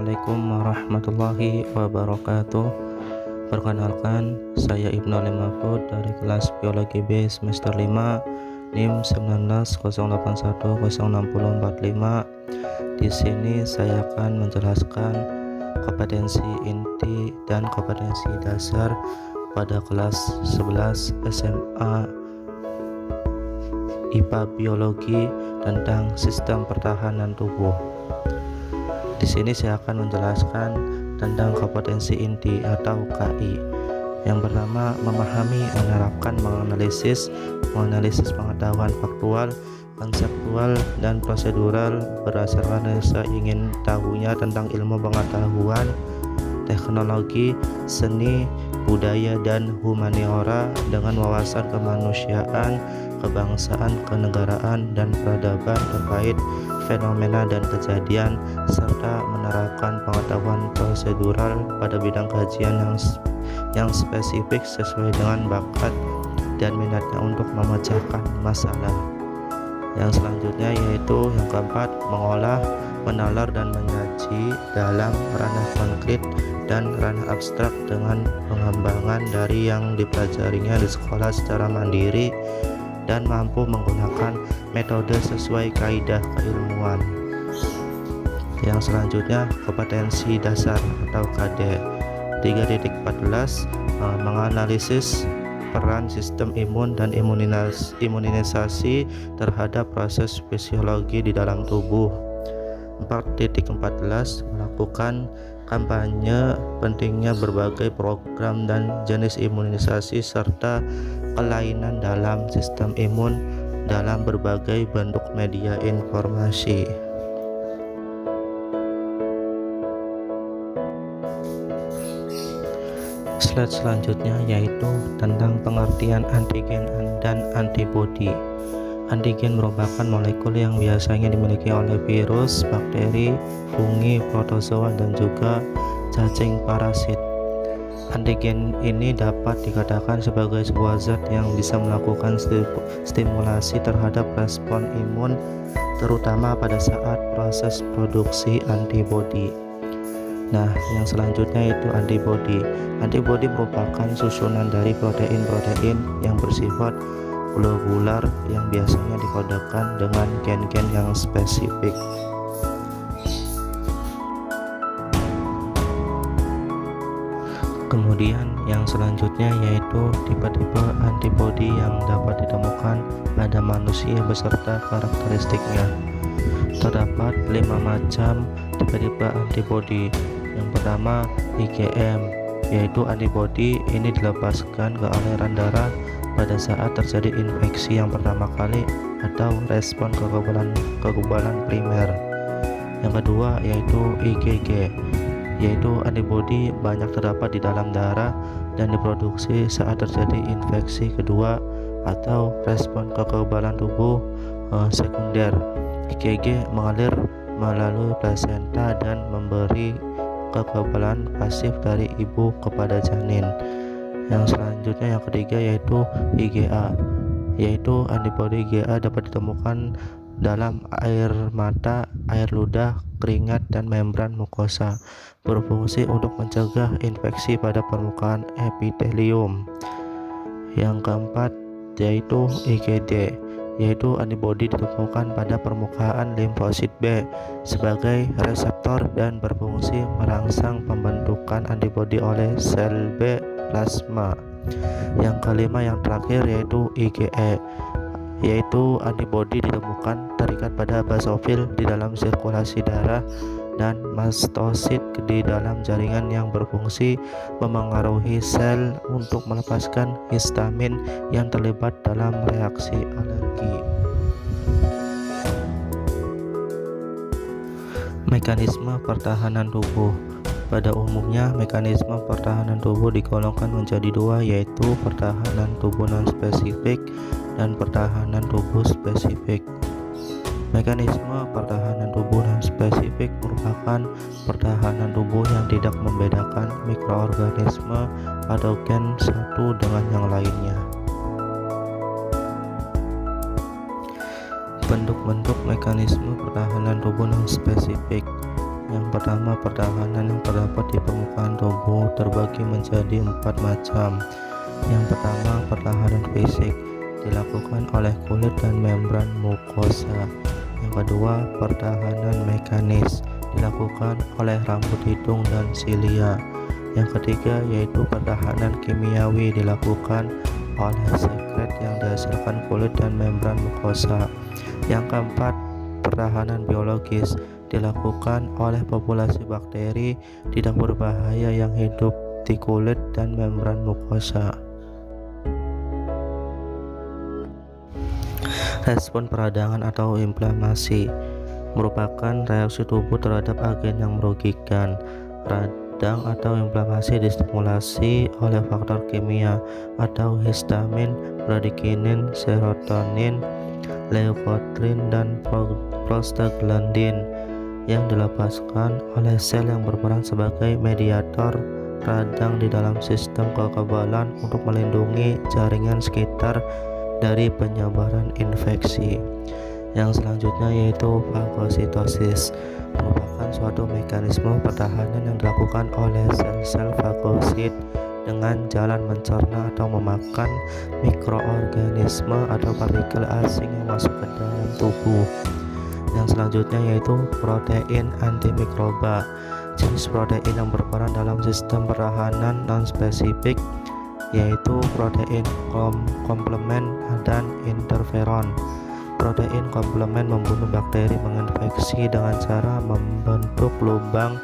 Assalamualaikum warahmatullahi wabarakatuh. Perkenalkan, saya Ibnu Ali Mahfud dari kelas Biologi B semester 5 NIM 1908106045. Di sini saya akan menjelaskan kompetensi inti dan kompetensi dasar pada kelas 11 SMA IPA Biologi tentang sistem pertahanan tubuh. Di sini saya akan menjelaskan tentang kompetensi inti atau KI. Yang pertama, memahami, menerapkan, menganalisis pengetahuan faktual, konseptual, dan prosedural berdasarkan rasa ingin tahunya tentang ilmu pengetahuan, teknologi, seni, budaya, dan humaniora dengan wawasan kemanusiaan, kebangsaan, kenegaraan, dan peradaban terkait fenomena dan kejadian, serta menerapkan pengetahuan prosedural pada bidang kajian yang spesifik sesuai dengan bakat dan minatnya untuk memecahkan masalah. Yang selanjutnya yaitu yang keempat, mengolah, menalar, dan menyaji dalam ranah konkret dan ranah abstrak dengan pengembangan dari yang dipelajarinya di sekolah secara mandiri dan mampu menggunakan metode sesuai kaidah keilmuan. Yang selanjutnya, kompetensi dasar atau KD 3.14, menganalisis peran sistem imun dan imunisasi terhadap proses fisiologi di dalam tubuh. 4.14, melakukan kampanye pentingnya berbagai program dan jenis imunisasi serta kelainan dalam sistem imun dalam berbagai bentuk media informasi. Slide selanjutnya yaitu tentang pengertian antigen dan antibodi. Antigen merupakan molekul yang biasanya dimiliki oleh virus, bakteri, fungi, protozoa, dan juga cacing parasit. Antigen ini dapat dikatakan sebagai sebuah zat yang bisa melakukan stimulasi terhadap respon imun, terutama pada saat proses produksi antibodi. Nah, yang selanjutnya itu antibodi. Antibodi merupakan susunan dari protein-protein yang bersifat globular yang biasanya dikodekan dengan gen-gen yang spesifik. Kemudian yang selanjutnya yaitu tipe-tipe antibodi yang dapat ditemukan pada manusia beserta karakteristiknya. Terdapat 5 macam tipe-tipe antibodi. Yang pertama, IgM, yaitu antibodi ini dilepaskan ke aliran darah pada saat terjadi infeksi yang pertama kali atau respon kekebalan primer. Yang kedua yaitu IgG, yaitu antibodi banyak terdapat di dalam darah dan diproduksi saat terjadi infeksi kedua atau respon kekebalan tubuh sekunder. IgG mengalir melalui plasenta dan memberi kekebalan pasif dari ibu kepada janin. Yang selanjutnya yang ketiga yaitu IgA, yaitu antibodi IgA dapat ditemukan dalam air mata, air ludah, keringat, dan membran mukosa, berfungsi untuk mencegah infeksi pada permukaan epitelium. Yang keempat yaitu IgD, yaitu antibodi ditemukan pada permukaan limfosit B sebagai reseptor dan berfungsi merangsang pembentukan antibodi oleh sel B plasma. Yang kelima yang terakhir yaitu IgE, yaitu antibodi ditemukan terikat pada basofil di dalam sirkulasi darah dan mastosit di dalam jaringan yang berfungsi memengaruhi sel untuk melepaskan histamin yang terlibat dalam reaksi alergi. Mekanisme pertahanan tubuh. Pada umumnya, mekanisme pertahanan tubuh digolongkan menjadi dua, yaitu pertahanan tubuh non-spesifik dan pertahanan tubuh spesifik. Mekanisme pertahanan tubuh non-spesifik merupakan pertahanan tubuh yang tidak membedakan mikroorganisme patogen satu dengan yang lainnya. Bentuk-bentuk mekanisme pertahanan tubuh non-spesifik. Yang pertama, pertahanan yang terdapat di permukaan tubuh terbagi menjadi 4 macam. Yang pertama, pertahanan fisik dilakukan oleh kulit dan membran mukosa. Yang kedua, pertahanan mekanis dilakukan oleh rambut hidung dan silia. Yang ketiga yaitu pertahanan kimiawi dilakukan oleh sekret yang dihasilkan kulit dan membran mukosa. Yang keempat, pertahanan biologis dilakukan oleh populasi bakteri tidak berbahaya yang hidup di kulit dan membran mukosa. Respon peradangan atau inflamasi merupakan reaksi tubuh terhadap agen yang merugikan. Radang atau inflamasi distimulasi oleh faktor kimia atau histamin, bradikinin, serotonin, leukotrin, dan prostaglandin yang dilepaskan oleh sel yang berperan sebagai mediator radang di dalam sistem kekebalan untuk melindungi jaringan sekitar dari penyebaran infeksi. Yang selanjutnya yaitu fagositosis, merupakan suatu mekanisme pertahanan yang dilakukan oleh sel-sel fagosit dengan jalan mencerna atau memakan mikroorganisme atau partikel asing yang masuk ke dalam tubuh. Yang selanjutnya yaitu protein antimikroba, jenis protein yang berperan dalam sistem pertahanan non-spesifik yaitu protein komplement dan interferon. Protein komplement membunuh bakteri menginfeksi dengan cara membentuk lubang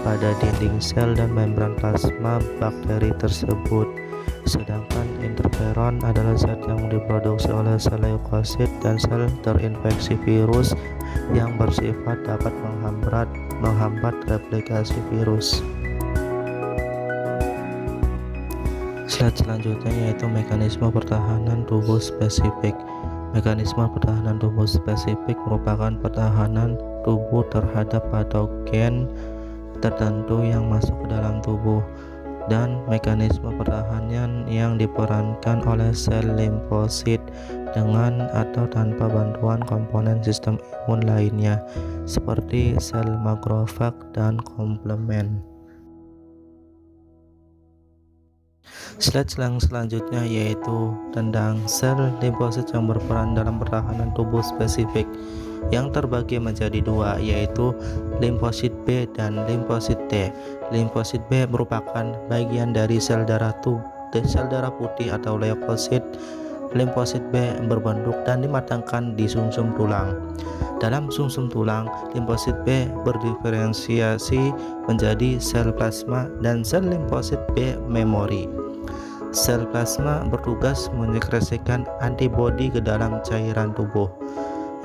pada dinding sel dan membran plasma bakteri tersebut. Sedangkan interferon adalah zat yang diproduksi oleh sel leukosit dan sel terinfeksi virus yang bersifat dapat menghambat replikasi virus. Slide selanjutnya yaitu mekanisme pertahanan tubuh spesifik. Mekanisme pertahanan tubuh spesifik merupakan pertahanan tubuh terhadap patogen tertentu yang masuk ke dalam tubuh, dan mekanisme pertahanan yang diperankan oleh sel limfosit dengan atau tanpa bantuan komponen sistem imun lainnya seperti sel makrofag dan komplement. Slide selanjutnya yaitu tentang sel limfosit yang berperan dalam pertahanan tubuh spesifik yang terbagi menjadi dua, yaitu limfosit B dan limfosit T. Limfosit B merupakan bagian dari sel darah putih atau leukosit. Limfosit B berbentuk dan dimatangkan di sumsum tulang. Dalam sumsum tulang, limfosit B berdiferensiasi menjadi sel plasma dan sel limfosit B memori. Sel plasma bertugas menyekresikan antibodi ke dalam cairan tubuh.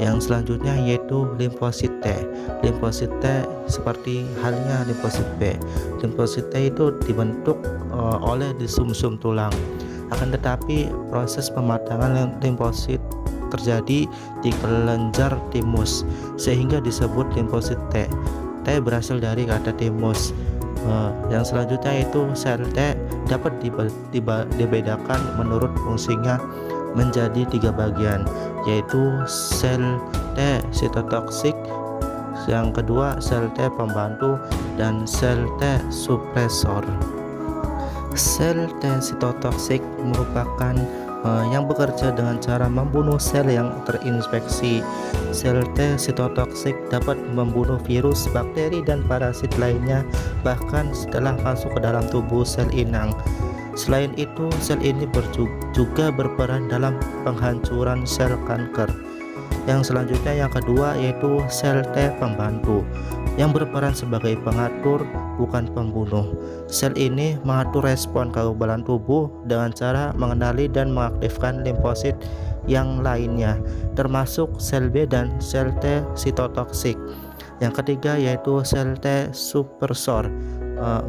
Yang selanjutnya yaitu limfosit T. Limfosit T seperti halnya limfosit B. Limfosit T itu dibentuk oleh di sumsum tulang. Akan tetapi proses pematangan limfosit terjadi di kelenjar timus sehingga disebut limfosit T. T berasal dari kata timus. Yang selanjutnya itu sel T dapat dibedakan menurut fungsinya menjadi 3 bagian, yaitu sel T sitotoksik, yang kedua sel T pembantu, dan sel T supresor. Sel T sitotoksik merupakan yang bekerja dengan cara membunuh sel yang terinfeksi. Sel T sitotoksik dapat membunuh virus, bakteri, dan parasit lainnya bahkan setelah masuk ke dalam tubuh sel inang. Selain itu, sel ini juga berperan dalam penghancuran sel kanker. Yang selanjutnya yang kedua yaitu sel T pembantu yang berperan sebagai pengatur bukan pembunuh. Sel ini mengatur respon kekebalan tubuh dengan cara mengenali dan mengaktifkan limfosit yang lainnya, termasuk sel B dan sel T sitotoksik. Yang ketiga yaitu sel T suppressor,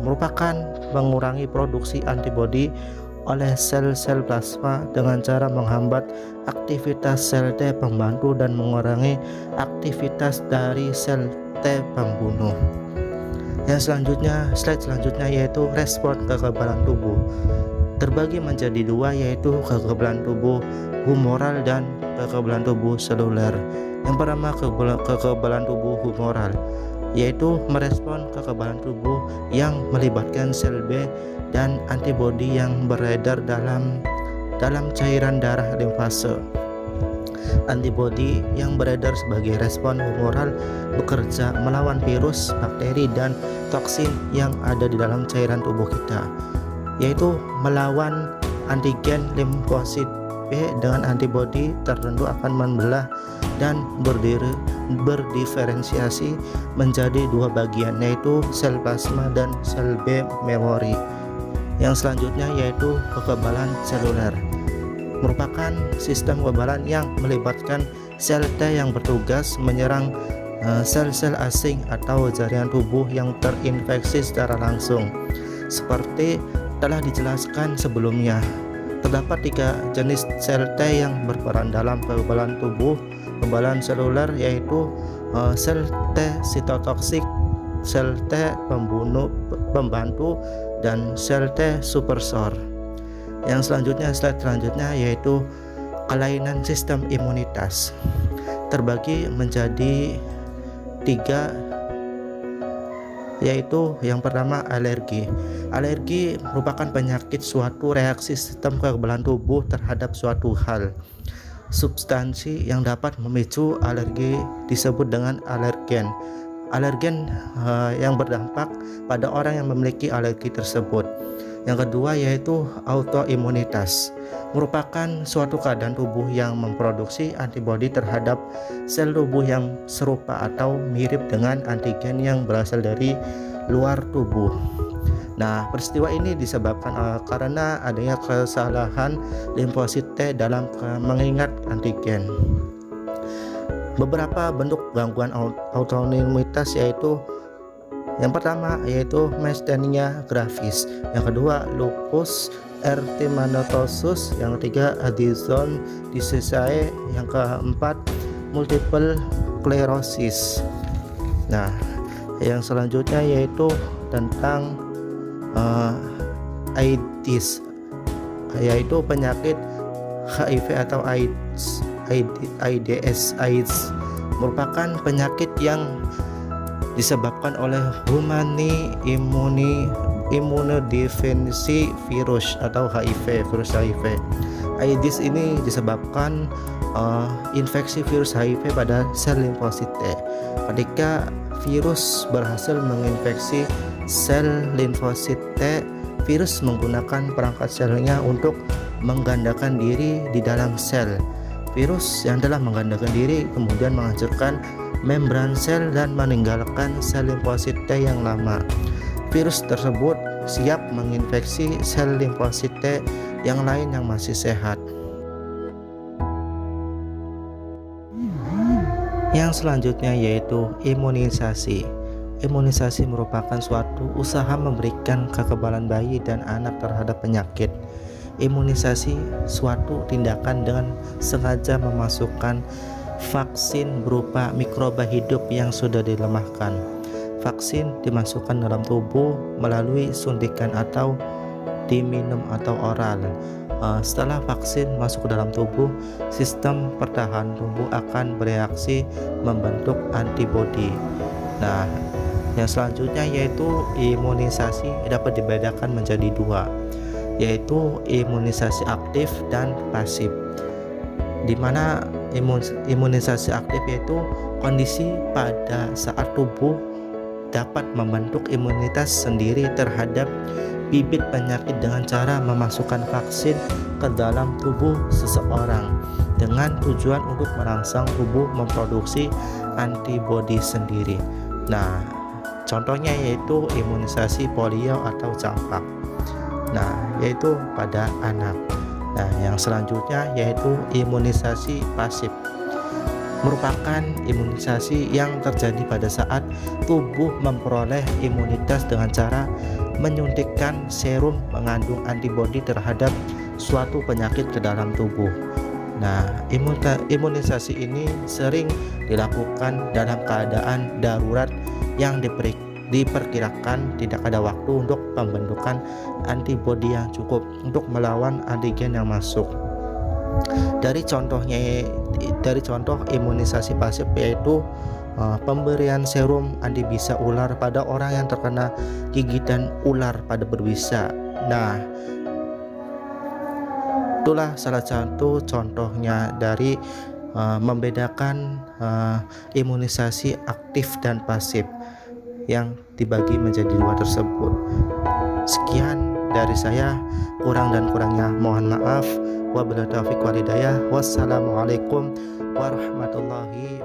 merupakan mengurangi produksi antibodi oleh sel-sel plasma dengan cara menghambat aktivitas sel T pembantu dan mengurangi aktivitas dari sel T pembunuh. Yang selanjutnya, slide selanjutnya yaitu respon kekebalan tubuh. Terbagi menjadi dua, yaitu kekebalan tubuh humoral dan kekebalan tubuh seluler. Yang pertama, kekebalan tubuh humoral yaitu merespon kekebalan tubuh yang melibatkan sel B dan antibodi yang beredar dalam cairan darah limfase. Antibodi yang beredar sebagai respon humoral bekerja melawan virus, bakteri, dan toksin yang ada di dalam cairan tubuh kita, yaitu melawan antigen limfosit B dengan antibodi tertentu akan membelah dan berdiferensiasi menjadi dua bagian, yaitu sel plasma dan sel B memori. Yang selanjutnya yaitu kekebalan seluler, merupakan sistem kekebalan yang melibatkan sel T yang bertugas menyerang sel-sel asing atau jaringan tubuh yang terinfeksi secara langsung. Seperti telah dijelaskan sebelumnya, terdapat 3 jenis sel T yang berperan dalam kekebalan tubuh. Kekebalan seluler yaitu sel T sitotoksik, sel T pembantu, dan sel T suppressor. Yang selanjutnya, slide selanjutnya yaitu kelainan sistem imunitas, terbagi menjadi 3, yaitu yang pertama alergi. Alergi merupakan penyakit suatu reaksi sistem kekebalan tubuh terhadap suatu hal. Substansi yang dapat memicu alergi disebut dengan alergen. Alergen yang berdampak pada orang yang memiliki alergi tersebut. Yang kedua yaitu autoimunitas, merupakan suatu keadaan tubuh yang memproduksi antibodi terhadap sel tubuh yang serupa atau mirip dengan antigen yang berasal dari luar tubuh. Nah, peristiwa ini disebabkan karena adanya kesalahan limfosit T dalam mengingat antigen. Beberapa bentuk gangguan autoimunitas yaitu yang pertama yaitu myasthenia gravis, yang kedua lupus erythematosus, yang ketiga Addison disease, yang keempat multiple sclerosis. Nah, yang selanjutnya yaitu tentang AIDS, yaitu penyakit HIV atau AIDS. AIDS merupakan penyakit yang disebabkan oleh Human Immunodeficiency Virus atau HIV, virus HIV. AIDS ini disebabkan infeksi virus HIV pada sel limfosit T. Ketika virus berhasil menginfeksi sel limfosit T, virus menggunakan perangkat selnya untuk menggandakan diri di dalam sel. Virus yang telah menggandakan diri kemudian menghancurkan membran sel dan meninggalkan sel limfosit T yang lama. Virus tersebut siap menginfeksi sel limfosit T yang lain yang masih sehat. Yang selanjutnya yaitu imunisasi. Imunisasi merupakan suatu usaha memberikan kekebalan bayi dan anak terhadap penyakit. Imunisasi suatu tindakan dengan sengaja memasukkan vaksin berupa mikroba hidup yang sudah dilemahkan. Vaksin dimasukkan dalam tubuh melalui suntikan atau diminum atau oral. Setelah vaksin masuk ke dalam tubuh, sistem pertahanan tubuh akan bereaksi membentuk antibodi. Nah, yang selanjutnya yaitu imunisasi dapat dibedakan menjadi 2, yaitu imunisasi aktif dan pasif. Di mana imunisasi aktif yaitu kondisi pada saat tubuh dapat membentuk imunitas sendiri terhadap bibit penyakit dengan cara memasukkan vaksin ke dalam tubuh seseorang dengan tujuan untuk merangsang tubuh memproduksi antibodi sendiri. Nah, contohnya yaitu imunisasi polio atau campak. Nah, yaitu pada anak. Nah, yang selanjutnya yaitu imunisasi pasif, merupakan imunisasi yang terjadi pada saat tubuh memperoleh imunitas dengan cara menyuntikkan serum mengandung antibodi terhadap suatu penyakit ke dalam tubuh. Nah, imunisasi ini sering dilakukan dalam keadaan darurat yang diperkirakan tidak ada waktu untuk pembentukan antibodi yang cukup untuk melawan antigen yang masuk. Dari contoh imunisasi pasif yaitu pemberian serum antibisa ular pada orang yang terkena gigitan ular pada berbisa. Nah, itulah salah satu contohnya dari membedakan imunisasi aktif dan pasif yang dibagi menjadi dua tersebut. Sekian dari saya, kurang dan kurangnya mohon maaf. Wabillahi taufiq wal hidayah. Wassalamualaikum warahmatullahi